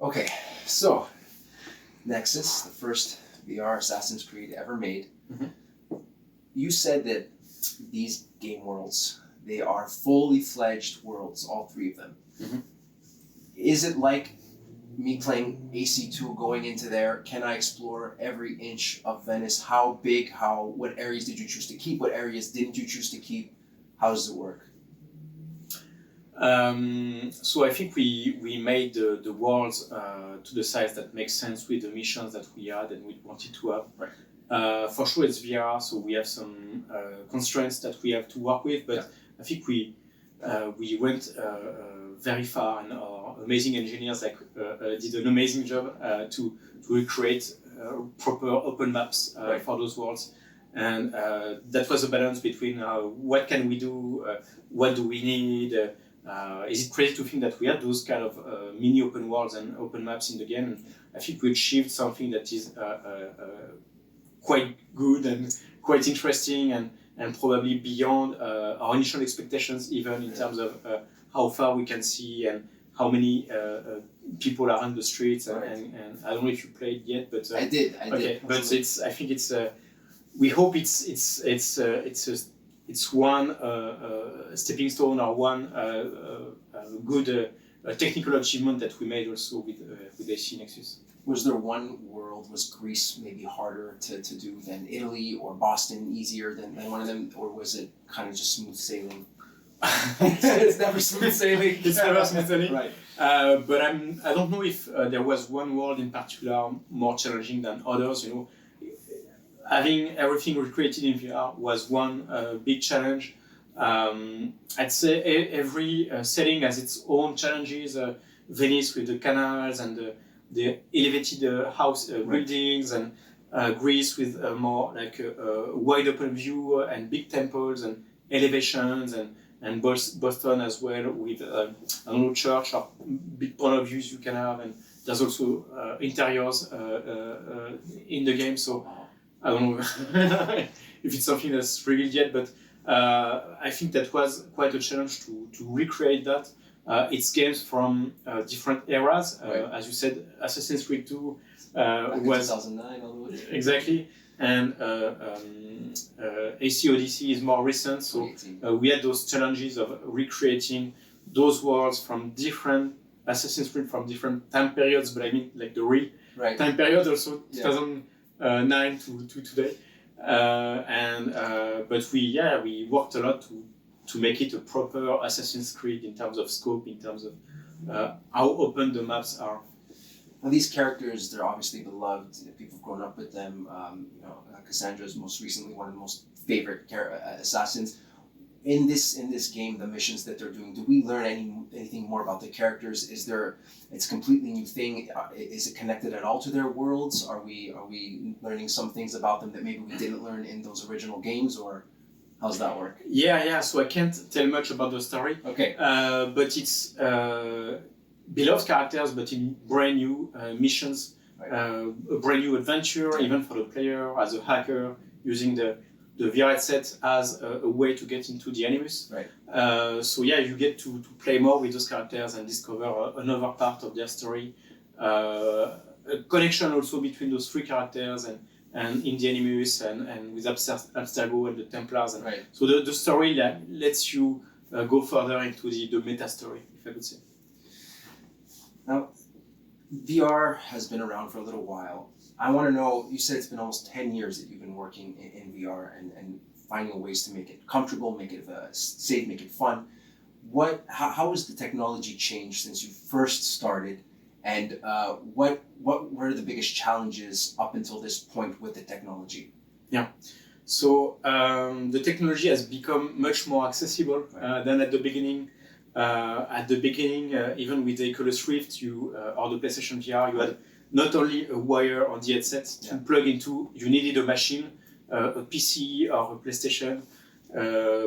Okay, so Nexus, the first VR Assassin's Creed ever made. You said that these game worlds, they are fully fledged worlds, all three of them. Is it like me playing AC2 going into there? Can I explore every inch of Venice? How big? What areas did you choose to keep? What areas didn't you choose to keep? How does it work? So I think we made the worlds to the size that makes sense with the missions that we had and we wanted to have. Right. For sure it's VR, so we have some constraints that we have to work with, but I think we went very far, and our amazing engineers did an amazing job to recreate proper open maps for those worlds. And that was a balance between what can we do, what do we need. Is it crazy to think that we had those kind of mini open worlds and open maps in the game? And I think we achieved something that is quite good and quite interesting, and probably beyond our initial expectations, even in terms of how far we can see and how many people are on the streets. And I don't know if you played yet, but I did. Okay, but I think it's. We hope it's one stepping stone or one good technical achievement that we made also with AC Nexus. Was there one world, was Greece maybe harder to do than Italy, or Boston easier than one of them, or was it kind of just smooth sailing? It's never smooth sailing. It's never smooth sailing. Right. But I don't know if there was one world in particular more challenging than others. You know, having everything recreated in VR was one big challenge. I'd say every setting has its own challenges. Venice with the canals and the elevated house buildings, and Greece with more like a wide open view and big temples and elevations, and Boston as well with I don't know, church or big point of views you can have, and there's also interiors in the game. So I don't know if it's something that's revealed yet, but I think that was quite a challenge to recreate that. It's games from different eras. As you said, Assassin's Creed 2 was 2009 all the way. Exactly, and AC Odyssey is more recent. So we had those challenges of recreating those worlds from different Assassin's Creed from different time periods. But I mean, like the time period also 2009 to today. But we worked a lot to make it a proper Assassin's Creed in terms of scope, in terms of how open the maps are. Now, these characters, they're obviously beloved. People have grown up with them. Cassandra is most recently one of the most favorite assassins. In this game, the missions that they're doing, do we learn anything more about the characters? It's a completely new thing. Is it connected at all to their worlds? Are we learning some things about them that maybe we didn't learn in those original games, or how's that work? Yeah. So I can't tell much about the story. Okay. But it's beloved characters, but in brand new missions, a brand new adventure, even for the player as a hacker using the VR headset as a way to get into the Animus. Right. So you get to play more with those characters and discover another part of their story. A connection also between those three characters and in the Animus and with Abstergo and the Templars. And so the story lets you go further into the meta story, if I could say. Now, VR has been around for a little while. I want to know, you said it's been almost 10 years that you've been working in VR and finding ways to make it comfortable, make it safe, make it fun. How has the technology changed since you first started, and what were the biggest challenges up until this point with the technology? Yeah, so the technology has become much more accessible than at the beginning. Even with the Oculus Rift, or the PlayStation VR, you had not only a wire on the headset to plug into. You needed a machine, a PC or a PlayStation,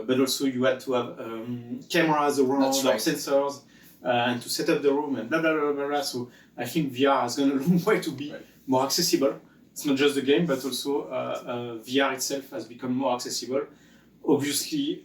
but also you had to have cameras around or sensors, and to set up the room and blah blah blah blah. So I think VR has gone a long way to be more accessible. It's not just the game, but also VR itself has become more accessible. Obviously,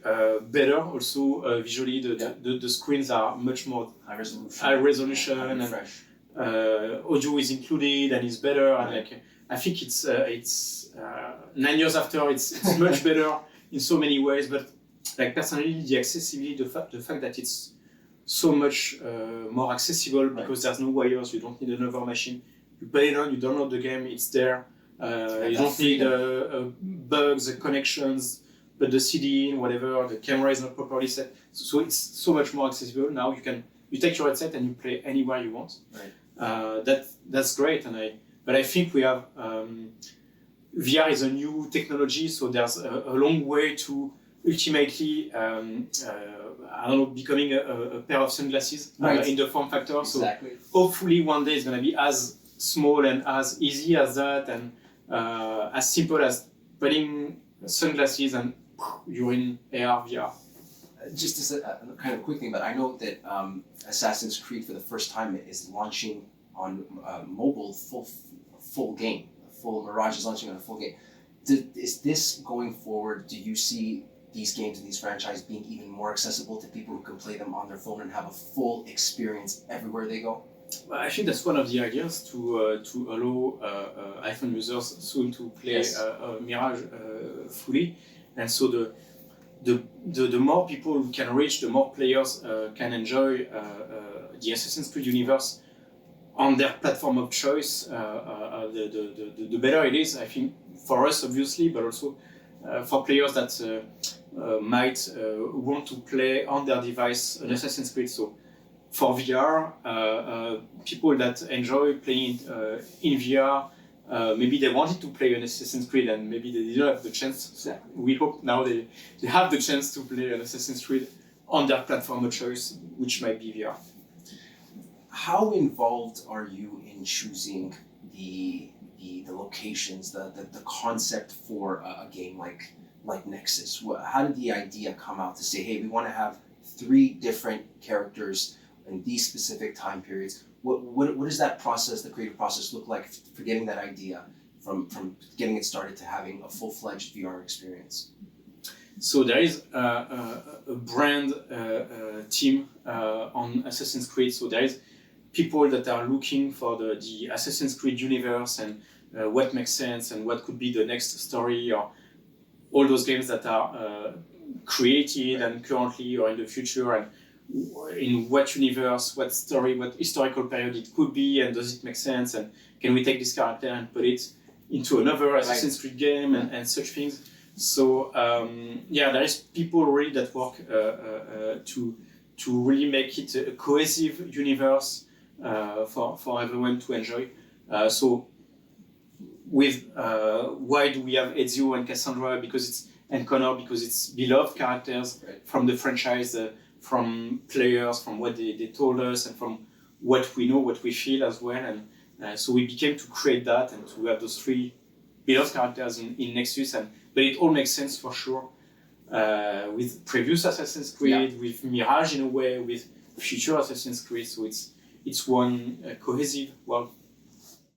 better also visually. The screens are much more high resolution and fresh. audio is included and is better, and like I think it's 9 years after it's much better in so many ways. But like personally, the accessibility, the fact that it's so much more accessible because there's no wires, you don't need another machine. You put it on, you download the game, it's there. You don't need bugs, connections, but the CD in, whatever, the camera is not properly set. So it's so much more accessible. Now you take your headset and you play anywhere you want. Right. That's great. But I think we have VR is a new technology, so there's a long way to ultimately I don't know, becoming a pair of sunglasses in the form factor. Exactly. So hopefully one day it's going to be as small and as easy as that, and as simple as putting sunglasses and you're in AR, VR. Just as a kind of quick thing, but I know that Assassin's Creed for the first time is launching on mobile full game. Full Mirage is launching on a full game. Is this going forward? Do you see these games and these franchises being even more accessible to people who can play them on their phone and have a full experience everywhere they go? Well, I think that's one of the ideas to allow iPhone users soon to play Mirage fully, and so the more people we can reach, the more players can enjoy the Assassin's Creed universe on their platform of choice. The better it is, I think, for us obviously, but also for players that might want to play on their device an Assassin's Creed. So for VR, people that enjoy playing in VR, maybe they wanted to play an Assassin's Creed and maybe they didn't have the chance. So we hope now they have the chance to play an Assassin's Creed on their platform of choice, which might be VR. How involved are you in choosing the locations, the concept for a game like Nexus? How did the idea come out to say, hey, we want to have 3 different characters in these specific time periods? What does that process, the creative process, look like for getting that idea from getting it started to having a full-fledged VR experience? So there is a brand team on Assassin's Creed. So there is people that are looking for the Assassin's Creed universe and what makes sense and what could be the next story, or all those games that are created and currently or in the future, and in what universe, what story, what historical period it could be, and does it make sense, and can we take this character and put it into another Assassin's Creed game, and such things. So there is people really that work to really make it a cohesive universe for everyone to enjoy. So with why do we have Ezio and Cassandra and Connor, because it's beloved characters from the franchise, from players, from what they told us, and from what we know, what we feel as well. And so we became to create that and to have those 3 beloved characters in Nexus. But it all makes sense for sure with previous Assassin's Creed, with Mirage in a way, with future Assassin's Creed. So it's one cohesive world.